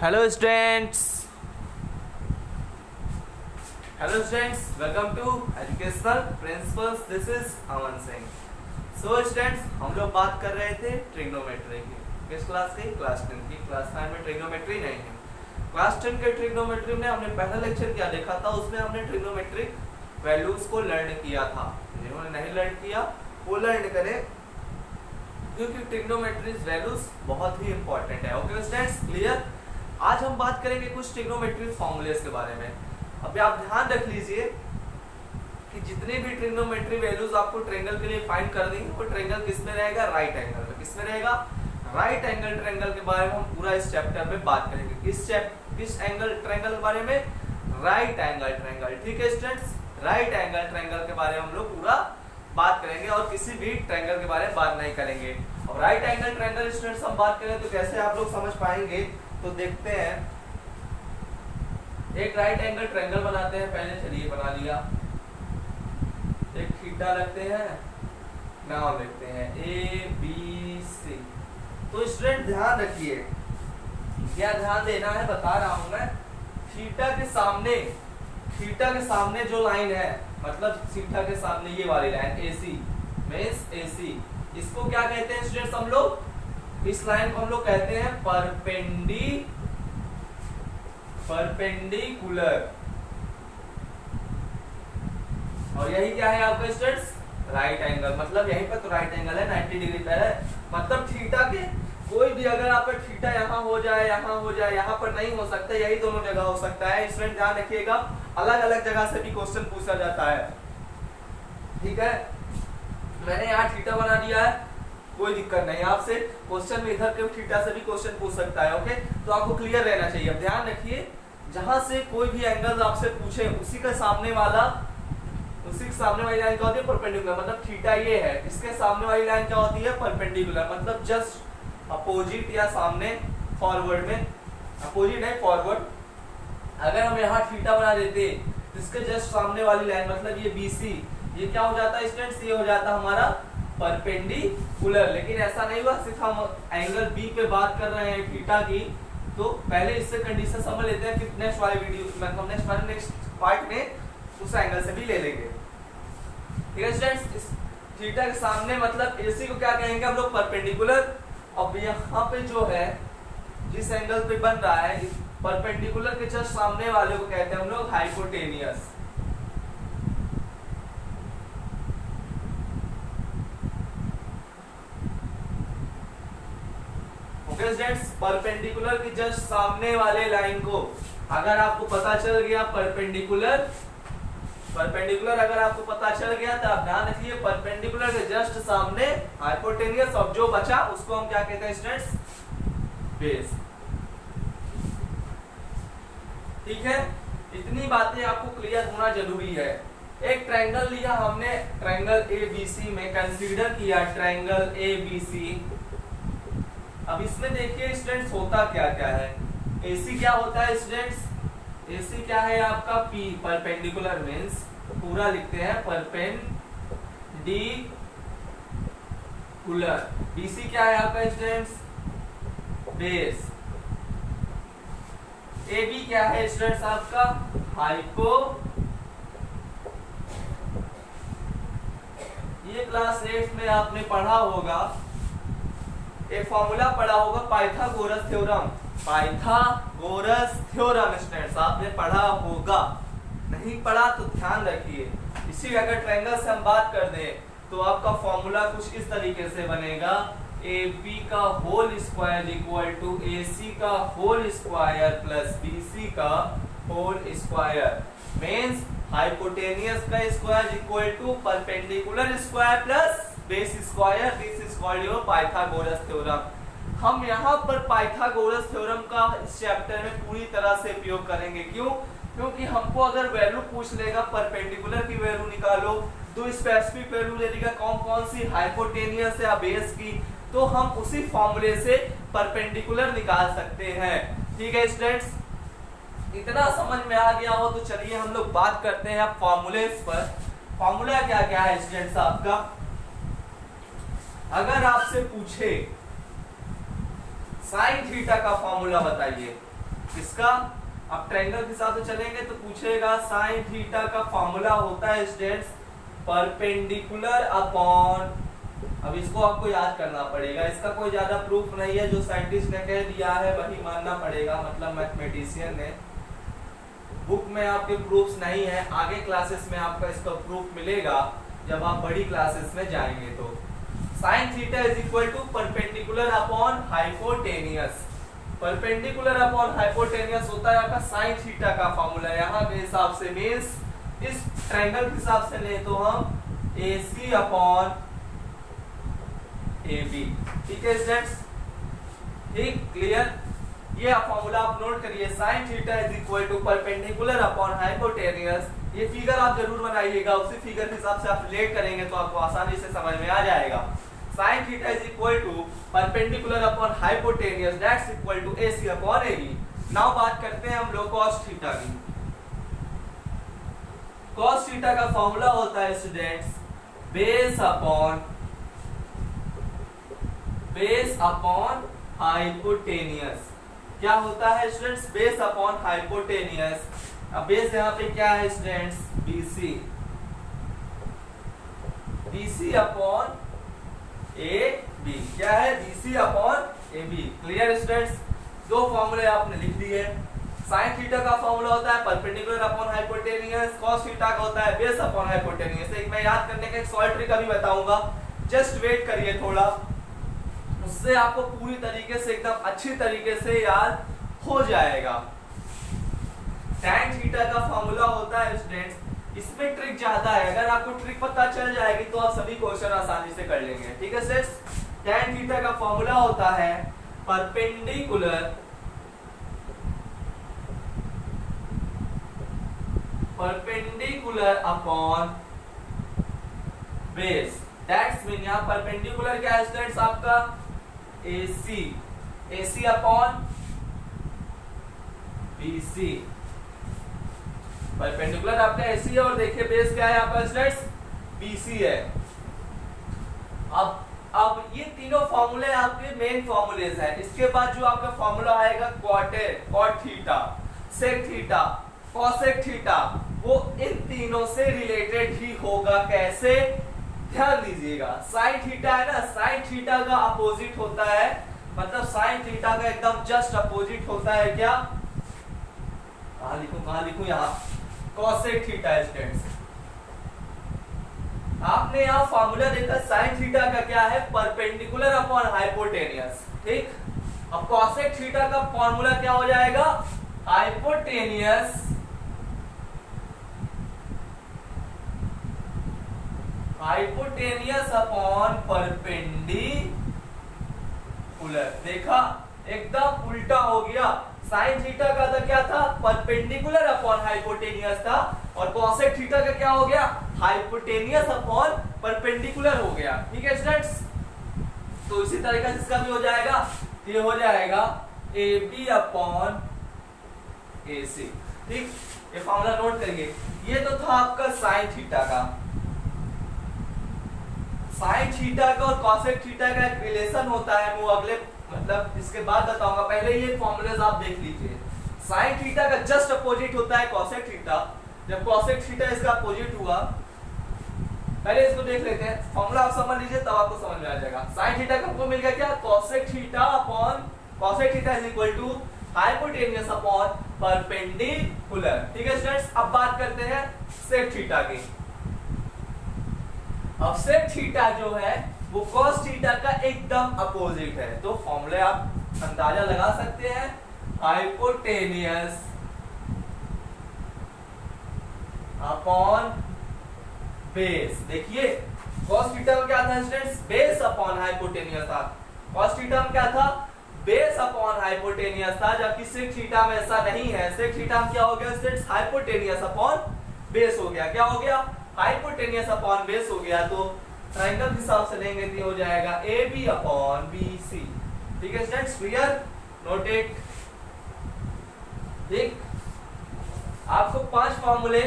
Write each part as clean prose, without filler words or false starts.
Hello students welcome to educational principles. This is Aman Singh. So students, हम लोग बात कर रहे थे ट्रिग्नोमेट्री की। किस क्लास की? क्लास 10 की। क्लास 9 में ट्रिग्नोमेट्री नहीं है। क्लास 10 के ट्रिग्नोमेट्री में हमने पहला लेक्चर क्या देखा था, उसमें हमने ट्रिग्नोमेट्रिक वैल्यूज को लर्न किया था। जिन्होंने नहीं लर्न किया वो लर्न करें, क्योंकि ट्रिग्नोमेट्री वैल्यूज बहुत ही इंपॉर्टेंट है। Okay students, clear? आज हम बात करेंगे कुछ ट्रिग्नोमेट्रिक फॉर्मूलेस के बारे में। अभी आप ध्यान रख लीजिए कि जितने भी ट्रिग्नोमेट्री वैल्यूज आपको ट्रायंगल के लिए फाइंड करनी है, वो ट्रायंगल किस में रहेगा? राइट एंगल में। किस में रहेगा? राइट एंगल ट्रायंगल के बारे में हम पूरा इस चैप्टर में बात करेंगे। किस एंगल ट्रायंगल के बारे में? Right angle triangle. ठीक है स्टूडेंट्स, राइट एंगल ट्रायंगल के बारे में हम लोग पूरा बात करेंगे और किसी भी ट्रायंगल के बारे में बात नहीं करेंगे। और राइट एंगल ट्रायंगल स्टूडेंट्स हम बात करें तो कैसे आप लोग समझ पाएंगे, तो देखते हैं। एक राइट एंगल ट्रायंगल बनाते हैं। पहले चलिए बना लिया। एक थीटा रखते हैं, नाम लिखते हैं ABC। तो स्टूडेंट ध्यान रखिए, क्या ध्यान देना है बता रहा हूं मैं। थीटा के सामने जो लाइन है, मतलब थीटा के सामने ये वाली लाइन AC मींस AC, इसको क्या कहते हैं स्टूडेंट्स हम लोग? इस लाइन को हम लोग कहते हैं परपेंडिकुलर। और यही क्या है आपका स्टूडेंट्स? Right angle. मतलब यहीं पर तो राइट एंगल है, 90 डिग्री पर है। मतलब थीटा के कोई भी, अगर आप थीटा यहाँ हो जाए, यहाँ हो जाए, यहाँ पर नहीं हो सकता, यही दोनों जगह हो सकता है। स्टूडेंट ध्यान रखिएगा, अलग अलग जगह से भी क्वेश्चन पूछा जाता है। ठीक है, मैंने यहाँ थीटा बना दिया है, कोई दिक्कत नहीं। आपसे क्वेश्चन में इधर के थीटा से भी क्वेश्चन पूछ सकता है। ओके, तो आपको क्लियर रहना चाहिए। अब ध्यान रखिए, जहां से कोई भी एंगल आपसे पूछे, उसी के सामने वाली लाइन क्या होती है? परपेंडिकुलर। मतलब थीटा ये है, इसके सामने वाली लाइन क्या होती है? परपेंडिकुलर। मतलब जस्ट अपोजिट या सामने, फॉरवर्ड में अपोजिट है, फॉरवर्ड। अगर हम यहाँ थीटा बना देते, इसके जस्ट सामने वाली लाइन मतलब ये BC, ये क्या हो जाता है स्टूडेंट्स? ये हो जाता हमारा परपेंडिकुलर। लेकिन ऐसा नहीं हुआ, सिर्फ हम एंगल B पे बात कर रहे हैं थीटा की। तो पहले इससे कंडीशन समझ लेते हैं, फिर नेक्स्ट वाले नेक्स्ट पार्ट में उस एंगल से भी ले लेंगे। ठीक है स्टूडेंट्स, इस थीटा के सामने मतलब AC को क्या कहेंगे हम लोग? परपेंडिकुलर। अब यहाँ पे जो है, जिस एंगल पे बन रहा है, परपेंडिकुलर के जस्ट सामने वाले को कहते हैं हम लोग हाइपोटेनियस। परपेंडिकुलर के जस्ट सामने वाले लाइन को अगर आपको पता चल गया परपेंडिकुलर अगर आपको पता चल गया, तो आप ध्यान रखिए, परपेंडिकुलर के जस्ट सामने हाइपोटेनियस। अब जो बचा उसको हम क्या कहते हैं स्टूडेंट्स? बेस। ठीक है, इतनी बातें आपको क्लियर होना जरूरी है। एक ट्रायंगल लिया हमने, ट्रायंगल ABC में कंसीडर किया ट्रायंगल ABC। अब इसमें देखिए स्टूडेंट्स, होता क्या क्या है। AC क्या होता है स्टूडेंट्स? AC क्या है आपका? P, परपेंडिकुलर मींस पूरा लिखते हैं परपेंडिकुलर। BC क्या है आपका स्टूडेंट्स? बेस। AB क्या है स्टूडेंट्स आपका? हाइपो। ये क्लास 8 में आपने पढ़ा होगा, एक फॉर्मूला पढ़ा होगा, पाइथागोरस थ्योरम। स्टूडेंट्स आपने पढ़ा होगा, नहीं पढ़ा तो ध्यान रखिए। इसी अगर ट्रायंगल से हम बात कर दें तो आपका फॉर्मूला कुछ इस तरीके से बनेगा, AB का whole square equal to AC का होल स्क्वायर प्लस BC का होल स्क्वायर मींस हाइपोटेनियस का square equal to perpendicular square plus base square. This is called your Pythagoras theorem. हम यहाँ पर पाइथागोरस थ्योरम का इस चैप्टर में पूरी तरह से उपयोग करेंगे। क्यों? क्योंकि हमको अगर वैल्यू पूछ लेगा, परपेंडिकुलर की वैल्यू निकालो, तो स्पेसिफिक वैल्यू ले लेगा कौन कौन सी? हाइपोटेनियस या बेस की। तो हम उसी फॉर्मूले से परपेंडिकुलर निकाल सकते हैं। ठीक है स्टूडेंट्स, इतना समझ में आ गया हो तो चलिए हम लोग बात करते हैं अब फॉर्मूलेस पर। फॉर्मूला क्या क्या है स्टूडेंट्स आपका? अगर आपसे पूछे साइन थीटा का फॉर्मूला बताइए, इसका अब ट्रायंगल के हिसाब से चलेंगे तो पूछेगा साइन थीटा का फॉर्मूला होता है स्टूडेंट्स परपेंडिकुलर अपॉन, अब इसको आपको याद करना पड़ेगा, इसका कोई ज्यादा प्रूफ नहीं है, जो साइंटिस्ट ने कह दिया है वही मानना पड़ेगा, मतलब मैथमेटिशियन ने, बुक में आपके प्रूफ्स नहीं है, आगे क्लासेस में आपका इसका प्रूफ मिलेगा जब आप बड़ी क्लासेस में जाएंगे। तो sine theta is equal to perpendicular upon hypotenuse, perpendicular upon hypotenuse होता है आपका साइन थीटा का फॉर्मूला, यहाँ के हिसाब से मींस इस ट्रायंगल के हिसाब से ले तो हम AC अपॉन AB, ठीक है स्टूडेंट्स, ठीक क्लियर। ये फॉर्मूला आप नोट करिए, sine theta is equal to perpendicular upon hypotenuse, ये फिगर आप जरूर बनाइएगा, उसी फिगर के हिसाब से आप रिलेट करेंगे तो आपको आसानी से समझ में आ जाएगा। Sine theta is equal to perpendicular upon hypotenuse that's equal to AC upon AB। Now बात करते हैं हम लोग कॉस थीटा की। कॉस थीटा का फॉर्मूला होता है स्टूडेंट्स बेस अपॉन हाइपोटेनियस। क्या होता है स्टूडेंट्स? Base upon hypotenuse. अब बेस यहाँ पे क्या है स्टूडेंट्स? BC upon AB। क्या है? BC upon AB। Clear students? दो फॉर्मूले आपने लिख दिए। साइन थीटा का फॉर्मूला होता है perpendicular upon hypotenuse, cos theta का होता है बेस अपॉन हाइपोटेनियस। एक मैं याद करने का एक सॉल्व ट्रिक अभी बताऊंगा, जस्ट वेट करिए थोड़ा, उससे आपको पूरी तरीके से एकदम अच्छी तरीके से याद हो जाएगा। tan थीटा का फॉर्मूला होता है स्टूडेंट्स, इसमें ट्रिक ज्यादा है, अगर आपको ट्रिक पता चल जाएगी तो आप सभी क्वेश्चन आसानी से कर लेंगे, ठीक है स्टूडेंट्स। tan थीटा का फॉर्मूला होता है perpendicular upon base. That's mean यहाँ परपेंडिकुलर क्या है स्टूडेंट्स? आपका AC अपॉन BC। परपेंडिकुलर आपका AC है और देखिए बेस क्या है आपका स्टूडेंट्स? BC है। अब ये तीनों फॉर्मूले आपके मेन फॉर्मूलेज हैं। इसके बाद जो आपका फॉर्मूला आएगा cot theta, sec theta, cosec theta, वो इन तीनों से रिलेटेड ही होगा। कैसे? ध्यान दीजिएगा, साइन थीटा है ना, साइन थीटा का अपोजिट होता है, मतलब साइन थीटा का एकदम जस्ट अपोजिट होता है क्या? कहां लिखूं यहाँ? Cosec theta students. आपने यहाँ फॉर्मूला देखा, साइन थीटा का क्या है? परपेंडिकुलर अपॉन हाइपोटेनियस, ठीक। अब कॉसेक थीटा का फॉर्मूला क्या हो जाएगा? Hypotenuse upon perpendicular. देखा, एकदम उल्टा हो गया। साइन थीटा का था क्या था? परपेंडिकुलर अपॉन हाइपोटेनियस था, और कॉसेक थीटा का क्या हो गया? हाइपोटेनियस अपॉन परपेंडिकुलर हो गया, ठीक है स्टूडेंट्स। तो इसी तरीके से इसका भी हो जाएगा, ये हो जाएगा AB अपॉन AC, ठीक। ये फॉर्मूला नोट करिए। ये तो था आपका साइन थीटा का। साइन थीटा का और कॉसेक थीटा का एक रिलेशन होता है, वो अगले मतलब इसके बाद बताऊंगा, पहले ये फॉर्मूलेज आप देख लीजिए। साइन थीटा का जस्ट अपोजिट होता है कॉसेक थीटा। जब कॉसेक थीटा इसका अपोजिट हुआ, पहले इसको देख लेते हैं, फॉर्मूला आप समझ लीजिए तब आपको समझ में आ जाएगा। साइन थीटा का हमको मिल गया क्या? Cosec theta upon cosec theta is equal to hypotenuse upon perpendicular, ठीक है स्टूडेंट्स। अब बात करते हैं सेक थीटा की। अब सेक थीटा जो है वो कॉस थीटा का एकदम अपोजिट है, तो फॉर्मूले आप अंदाजा लगा सकते हैं, हाइपोटेनियस अपॉन बेस। देखिए कॉस थीटा में क्या था स्टूडेंट्स? बेस अपॉन हाइपोटेनियस था। कॉस थीटा में क्या था? बेस अपॉन हाइपोटेनियस था, जबकि सेक थीटा में ऐसा नहीं है। सेक थीटा में क्या हो गया स्टूडेंट्स? हाइपोटेनियस अपॉन बेस हो गया। क्या हो गया? हाइपोटेनियस अपॉन बेस हो गया। तो ट्रायंगल के हिसाब से लेंगे तो हो जाएगा AB अपॉन BC, ठीक है स्टूडेंट्स। क्लियर? नोटेड, ठीक। आपको 5 फॉर्मूले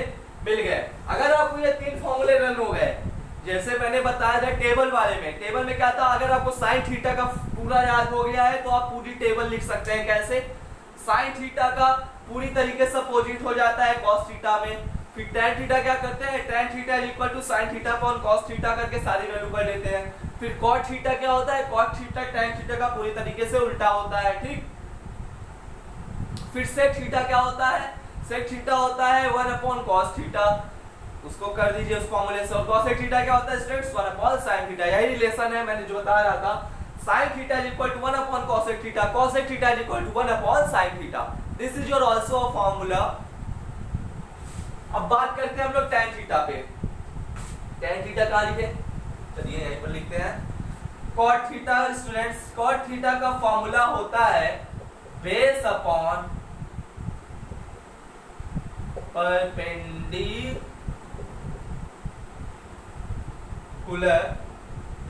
मिल गए। अगर आपको ये 3 फॉर्मूले रन हो गए, जैसे मैंने बताया था टेबल वाले में, टेबल में क्या था? अगर आपको साइन थीटा का पूरा याद हो गया है तो आप पूरी टेबल लिख सकते हैं। कैसे? साइन थीटा का पूरी तरीके से अपोजिट हो जाता है कॉस थीटा में। फिर tan थीटा क्या करते हैं, tan theta is equal to sin theta upon cos theta करके सारी वैल्यू कर लेते हैं। फिर cot थीटा क्या होता है, cot थीटा tan थीटा का पूरी तरीके से उल्टा होता है, ठीक। फिर sec थीटा क्या होता है, sec थीटा होता है 1 अपॉन cos थीटा, उसको कर दीजिए उस फॉर्मूले से। और cosec थीटा क्या होता है स्टूडेंट्स, 1 अपॉन sin थीटा। यही रिलेशन है मैंने जो बता रहा था, sin theta is equal to 1 upon cosec theta, cosec theta is equal to 1 upon sin theta. This is your also a formula. अब बात करते हैं हम लोग tan थीटा पे। tan थीटा कहाँ लिखे, चलिए यहीं पर लिखते हैं। cot theta students, cot theta का फॉर्मूला होता है बेस अपॉन परपेंडिकुलर,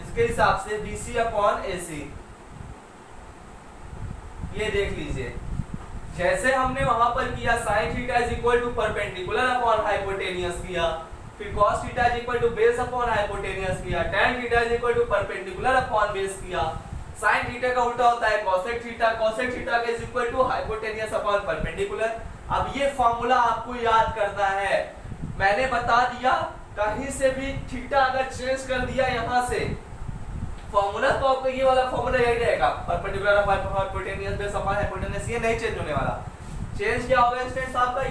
इसके हिसाब से BC अपॉन AC। ये देख लीजिए, जैसे हमने वहां पर किया sin theta is equal to perpendicular upon hypotenuse किया, फिर cos theta is equal to base upon hypotenuse किया, tan theta is equal to perpendicular upon base किया, sin थीटा का उल्टा होता है cosec theta, cosec theta is equal to hypotenuse upon perpendicular. अब ये फॉर्मूला आपको याद करना है, मैंने बता दिया कहीं से भी थीटा अगर चेंज कर दिया यहाँ से फॉर्मूला, तो आपको ये वाला फॉर्मूला यही रहेगा, perpendicular upon hypotenuse base upon hypotenuse, ये नहीं चेंज होने वाला। चेंज क्या होगा स्टूडेंट्स आपका,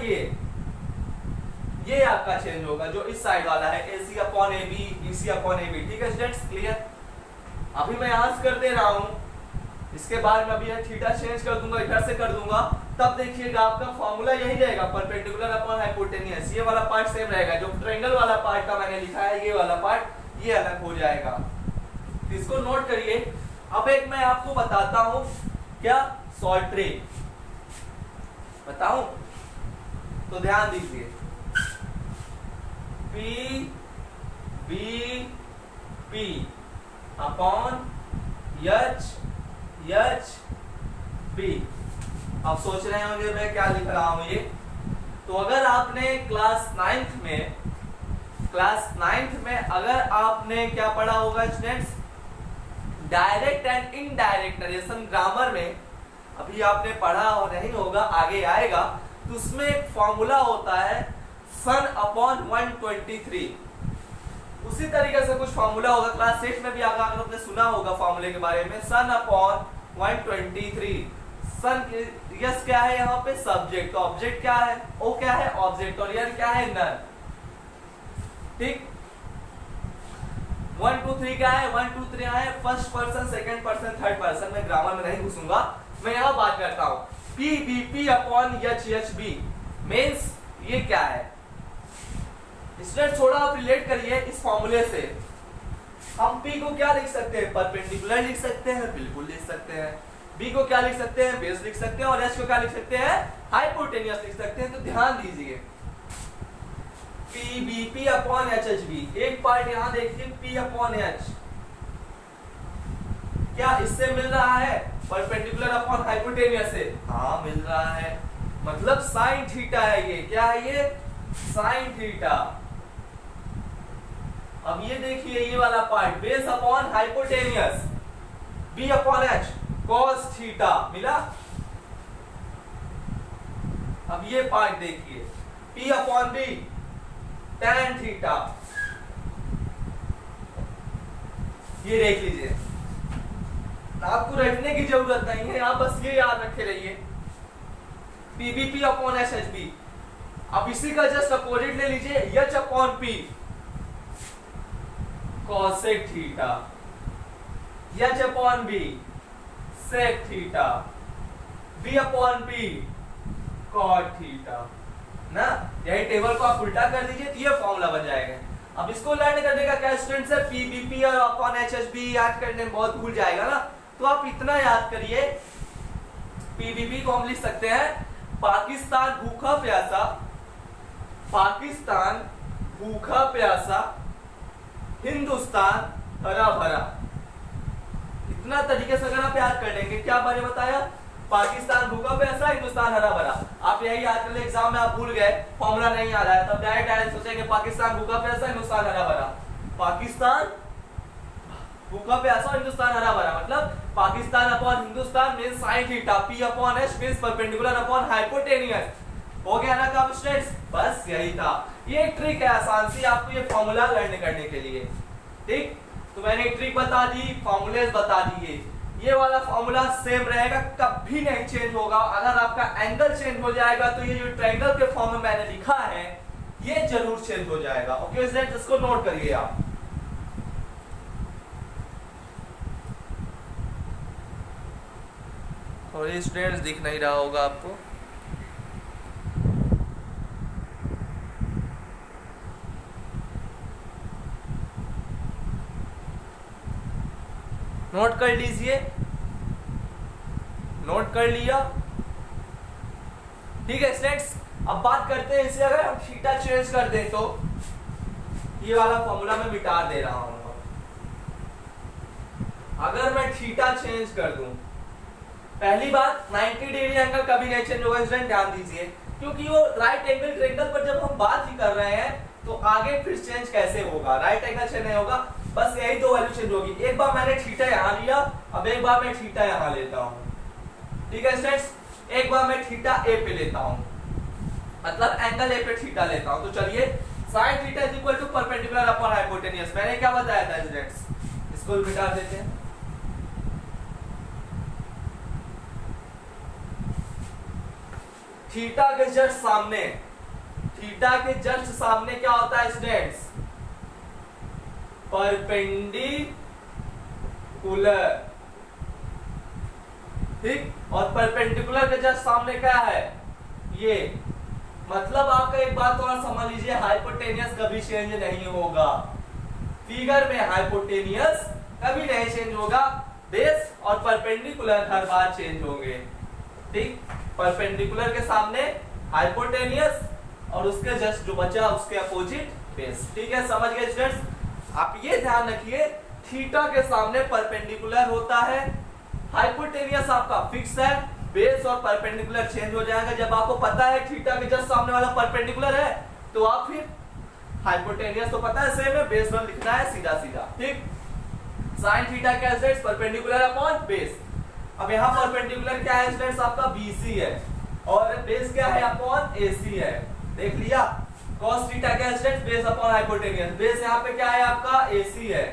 ये आपका चेंज होगा जो इस साइड वाला है, AC upon AB, BC upon AB, ठीक है स्टूडेंट्स, क्लियर। अभी मैं यहाँ से कर दे रहा हूँ, इसके बाद मैं अभी थीटा चेंज कर दूंगा, इधर से कर दूंगा, तब देखिएगा आपका फॉर्मूला यही रहेगा, परपेंडिकुलर अपॉन हाइपोटेनियस। ये वाला पार्ट सेम रहेगा, जो ट्रायंगल वाला पार्ट का मैंने लिखा है, ये वाला पार्ट ये अलग हो जाएगा, इसको नोट करिए। अब एक मैं आपको बताता हूं, क्या सॉल्ट रे बताऊं, तो ध्यान दीजिए, P B P upon H H B। अब सोच रहे होंगे मैं क्या लिख रहा हूं ये, तो अगर आपने क्लास 9th में अगर आपने क्या पढ़ा होगा students, direct and indirect narration grammar में अभी आपने पढ़ा और नहीं होगा, आगे आएगा, तो उसमें एक फॉर्मूला होता है सन अपॉन 123। उसी तरीके से कुछ फॉर्मूला होगा क्लास 8 में भी, अगर आपने सुना होगा फॉर्मूले के बारे में, सन अपॉन 123। सन यस क्या है यहाँ पे सब्जेक्ट, तो ऑब्जेक्ट क्या है, ओ क्या है ऑब्जेक्ट, और यर क्या है नन, ठीक। 1 2 3 क्या है, 1 2 3 है first person, second person, third person. मैं ग्रामर में नहीं घुसूंगा, मैं यहाँ बात करता हूँ। PBP अपॉन HHB मींस ये क्या है स्टूडेंट, थोड़ा आप रिलेट करिए इस फॉर्मूले से। हम P को क्या लिख सकते हैं, परपेंडिकुलर लिख सकते हैं, बिल्कुल लिख सकते हैं। B को क्या लिख सकते हैं, बेस लिख सकते हैं, और H को क्या लिख सकते हैं, हाइपोटेनियस लिख सकते हैं। तो ध्यान दीजिए, PBP अपॉन HHB, एक पार्ट यहाँ देखिए P अपॉन H, क्या इससे मिल रहा है परपेंडिकुलर अपॉन हाइपोटेनियस से, हाँ मिल रहा है, मतलब साइन थीटा है ये, क्या है ये साइन थीटा। अब ये देखिए ये वाला part base upon hypotenuse, B upon H cos theta मिला। अब ये पार्ट देखिए P upon B tan theta, ये देख लीजिए, आपको रटने की जरूरत नहीं है, आप बस ये याद रखे रहिए, PBP अपॉन HHB। अब इसी का जस्ट अपोजिट ले लीजिए, H upon P cosec theta, H upon B sec theta, B upon P cot theta ना। यही टेबल को आप उल्टा कर दीजिए तो ये फॉर्मूला बन जाएगा। अब इसको लर्न करने का क्या स्टूडेंट्स है, PBP और अपॉन HHB याद करने में बहुत भूल जाएगा ना, तो आप इतना याद करिए, PBP को हम लिख सकते हैं पाकिस्तान भूखा प्यासा, पाकिस्तान भूखा प्यासा, हिंदुस्तान हरा भरा। इतना तरीके से अगर आप याद कर लेंगे, क्या मैंने बताया, पाकिस्तान भूखा प्यासा, हिंदुस्तान हरा भरा। आप यही याद कर ले, एग्जाम में आप भूल गए, फॉर्मूला नहीं याद आया, तब डायरेक्ट सोचेंगे पाकिस्तान भूखा प्यासा, हिंदुस्तान हरा भरा। पाकिस्तान भूखा प्यासा, हिंदुस्तान हरा भरा, मतलब Pakistan upon Hindustan means sine theta, P upon H means perpendicular upon hypotenuse. हो गया ना काम स्टूडेंट्स? बस यही था, ये एक ट्रिक है आसान सी आपको ये फॉर्मूला लर्न करने के लिए। ठीक, तो मैंने एक ट्रिक बता दी, फॉर्मूलेस बता दिए। ये वाला फॉर्मूला सेम रहेगा, कभी नहीं चेंज होगा। अगर आपका एंगल चेंज हो जाएगा तो ये जो ट्रायंगल के फॉर्म में मैंने लिखा है ये जरूर चेंज हो जाएगा। ओके स्टूडेंट्स, इसको नोट करिए आप। और ये स्टूडेंट्स दिख नहीं रहा होगा आपको, नोट कर लीजिए, नोट कर लिया। ठीक है स्टूडेंट्स, अब बात करते हैं इसे अगर हम थीटा चेंज कर दें तो ये वाला फॉर्मूला मैं मिटा दे रहा हूं। अगर मैं थीटा चेंज कर दूं, पहली बात 90 डिग्री एंगल कभी नहीं चेंज होगा स्टूडेंट, ध्यान दीजिए, क्योंकि वो राइट एंगल ट्रायंगल पर जब हम बात ही कर रहे हैं तो आगे फिर चेंज कैसे होगा, राइट एंगल चेंज नहीं होगा, बस यही दो वैल्यू चेंज होगी। एक बार मैंने थीटा यहां लिया, अब एक बार मैं थीटा यहां लेता हूं। ठीक है स्टूडेंट्स, एक बार मैं थीटा ए पे लेता हूं, मतलब एंगल ए पे थीटा लेता हूं। तो चलिए, sin theta is equal to perpendicular upon hypotenuse, मैंने क्या बताया था स्टूडेंट्स, इसको भी मिटा देते हैं। थीटा के जस्ट सामने, थीटा के जस्ट सामने क्या होता है स्टूडेंट्स, परपेंडिकुलर। ठीक, और परपेंडिकुलर के जस्ट सामने क्या है, ये, मतलब आपका एक बात थोड़ा समझ लीजिए, हाइपोटेनियस कभी चेंज नहीं होगा। फिगर में हाइपोटेनियस कभी नहीं चेंज होगा, बेस और परपेंडिकुलर हर बार चेंज होंगे। ठीक, परपेंडिकुलर के सामने हाइपोटेनियस और उसके जस्ट जो बचा उसके अपोजिट बेस। ठीक है, समझ गए स्टूडेंट्स? आप ये ध्यान रखिए, थीटा के सामने परपेंडिकुलर होता है, हाइपोटेनियस आपका फिक्स है, बेस और परपेंडिकुलर चेंज हो जाएगा। जब आपको पता है थीटा के जस्ट सामने वाला परपेंडिकुलर है तो आप फिर हाइपोटेनियस तो पता है सेम है, बेस पर लिखना है सीधा सीधा। ठीक, साइन थीटा क्या है स्टूडेंट्स, परपेंडिकुलर अपॉन बेस। अब यहाँ परपेंडिकुलर क्या है स्टूडेंट्स, आपका BC है और बेस क्या है, अपॉन AC है। देख लिया, cos थीटा क्या है students, base upon hypotenuse, base यहाँ पे क्या है आपका AC है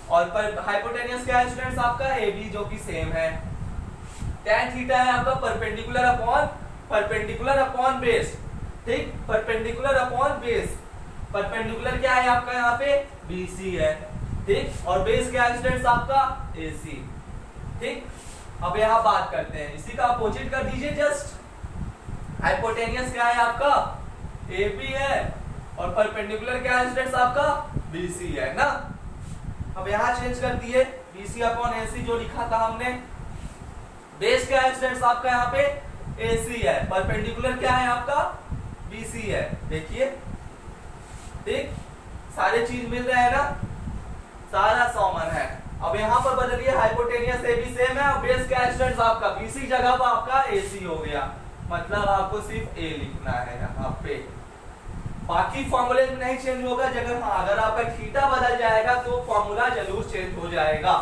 और हाइपोटेनियस क्या है स्टूडेंट्स आपका AB, जो कि सेम है। tan थीटा है आपका परपेंडिकुलर अपॉन बेस। ठीक, परपेंडिकुलर अपॉन बेस, परपेंडिकुलर क्या है आपका यहाँ पे BC है। ठीक, और बेस क्या है स्टूडेंट्स आपका AC। ठीक, अब यहाँ बात करते हैं, इसी का अपोजिट कर दीजिए जस्ट। हाइपोटेनियस क्या है आपका AB है और परपेंडिकुलर क्या है स्टूडेंट्स आपका BC है ना। अब यहाँ चेंज कर दिए, BC अपॉन AC जो लिखा था हमने। बेस क्या है स्टूडेंट्स आपका यहाँ पे AC है, परपेंडिकुलर क्या है आपका BC है। देखिए, ठीक, सारे चीज मिल रहे हैं ना, सारा कॉमन है। अब यहाँ पर बदलिए, हाइपोटेनियस AB सेम है और बेस क्या है स्टूडेंट्स आपका BC जगह पर आपका AC हो गया, मतलब आपको सिर्फ A लिखना है यहाँ पे, बाकी फॉर्मूले में नहीं चेंज होगा। अगर आपका थीटा बदल जाएगा तो फॉर्मूला जरूर चेंज हो जाएगा।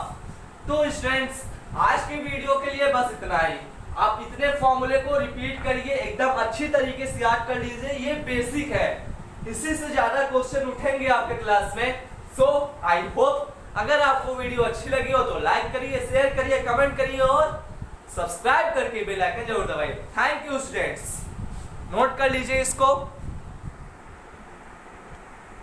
तो स्टूडेंट्स, आज की वीडियो के लिए बस इतना ही। आप इतने फॉर्मूले को रिपीट करिए, एकदम अच्छी तरीके से याद कर लीजिए, ये बेसिक है, इसी से ज्यादा क्वेश्चन उठेंगे आपके क्लास में। सो आई होप अगर आपको वीडियो अच्छी लगी हो तो लाइक करिए, शेयर करिए, कमेंट करिए और सब्सक्राइब करके बेल आइकन जरूर दबाइए। थैंक यू स्टूडेंट्स, नोट कर लीजिए इसको।